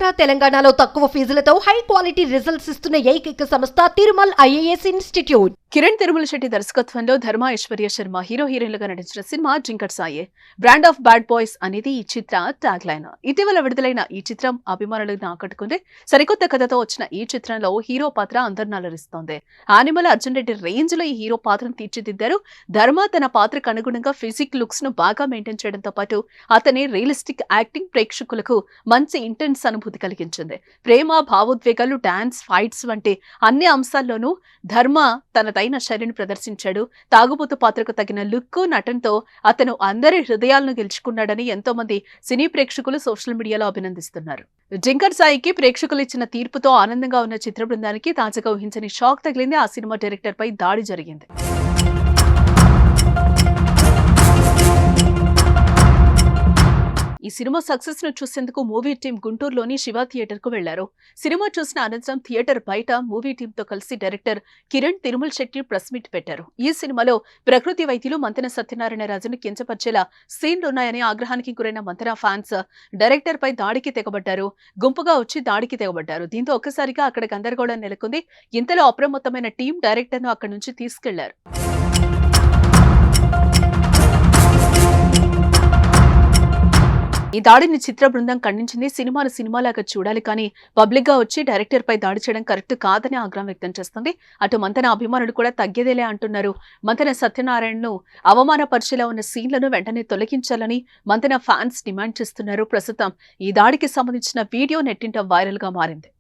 ఆంధ్ర తెలంగాణలో తక్కువ ఫీజులతో high quality results ఇస్తున్న ఏకైక సంస్థ తిరుమల్ ఐఏఎస్ ఇన్స్టిట్యూట్. కిరణ్ తిరుమల శెట్టి దర్శకత్వంలో ధర్మ ఐశ్వర్య శర్మ హీరోయిన్లుగా నటించిన సినిమా జింకట్ సాయే. బ్రాండ్ ఆఫ్ బ్యాడ్ బాయ్స్ అనేది ఈ చిత్ర ట్యాగ్ లైన్. ఇటీవల విడుదలైన ఈ చిత్రం అభిమానులను ఆకట్టుకుంది. సరికొత్త కథతో వచ్చిన ఈ చిత్రంలో హీరో పాత్ర అందరిని అలరిస్తోంది. యానిమల్ అర్జున్ రెడ్డి రేంజ్ లో ఈ హీరో పాత్రను తీర్చిదిద్దారు. ధర్మ తన పాత్రకు అనుగుణంగా ఫిజిక్ లుక్స్ ను బాగా మెయింటైన్ చేయడంతో పాటు అతని రియలిస్టిక్ యాక్టింగ్ ప్రేక్షకులకు మంచి ఇంటెన్స్ అనుభూతి కలిగించింది. ప్రేమ, భావోద్వేగాలు, డాన్స్, ఫైట్స్ వంటి అన్ని అంశాల్లోనూ ధర్మ తనదైన శైలిని ప్రదర్శించాడు. తాగుబోతు పాత్రకు తగిన లుక్, నటనతో అతను అందరి హృదయాలను గెలుచుకున్నాడని ఎంతో మంది సినీ ప్రేక్షకులు సోషల్ మీడియాలో అభినందిస్తున్నారు. జింకర్ సాయికి ప్రేక్షకులు ఇచ్చిన తీర్పుతో ఆనందంగా ఉన్న చిత్ర బృందానికి తాజాగా ఊహించని షాక్ తగిలింది. ఆ సినిమా డైరెక్టర్ పై దాడి జరిగింది. ఈ సినిమా సక్సెస్ ను చూసేందుకు మూవీ టీం గుంటూరులోని శివ థియేటర్ కు వెళ్లారు. సినిమా చూసిన అనంతరం థియేటర్ బయట మూవీ టీం తో కలిసి director Kiran Tirumala Shetty press meet పెట్టారు. ఈ సినిమాలో ప్రకృతి వైద్యులు మంతెన సత్యనారాయణ రాజును కించపరిచేలా సీన్లున్నాయని ఆగ్రహానికి గురైన మంతెన ఫ్యాన్స్ డైరెక్టర్ పై దాడికి తెగబడ్డారు. గుంపుగా వచ్చి దాడికి తెగబడ్డారు. దీంతో ఒక్కసారిగా అక్కడ గందరగోళం నెలకొంది. ఇంతలో అప్రమత్తమైన టీం డైరెక్టర్ ను అక్కడి నుంచి తీసుకెళ్లారు. ఈ దాడిని చిత్ర బృందం ఖండించింది. సినిమాను సినిమాలాగా చూడాలి, కానీ పబ్లిక్ గా వచ్చి డైరెక్టర్ పై దాడి చేయడం కరెక్ట్ కాదని ఆగ్రహం వ్యక్తం చేస్తుంది. అటు మంతెన అభిమానులు కూడా తగ్గేదేలే అంటున్నారు. మంతెన సత్యనారాయణను అవమానపరిచేలా ఉన్న సీన్లను వెంటనే తొలగించాలని మంతెన ఫ్యాన్స్ డిమాండ్ చేస్తున్నారు. ప్రస్తుతం ఈ దాడికి సంబంధించిన వీడియో నెట్టింట వైరల్ గా మారింది.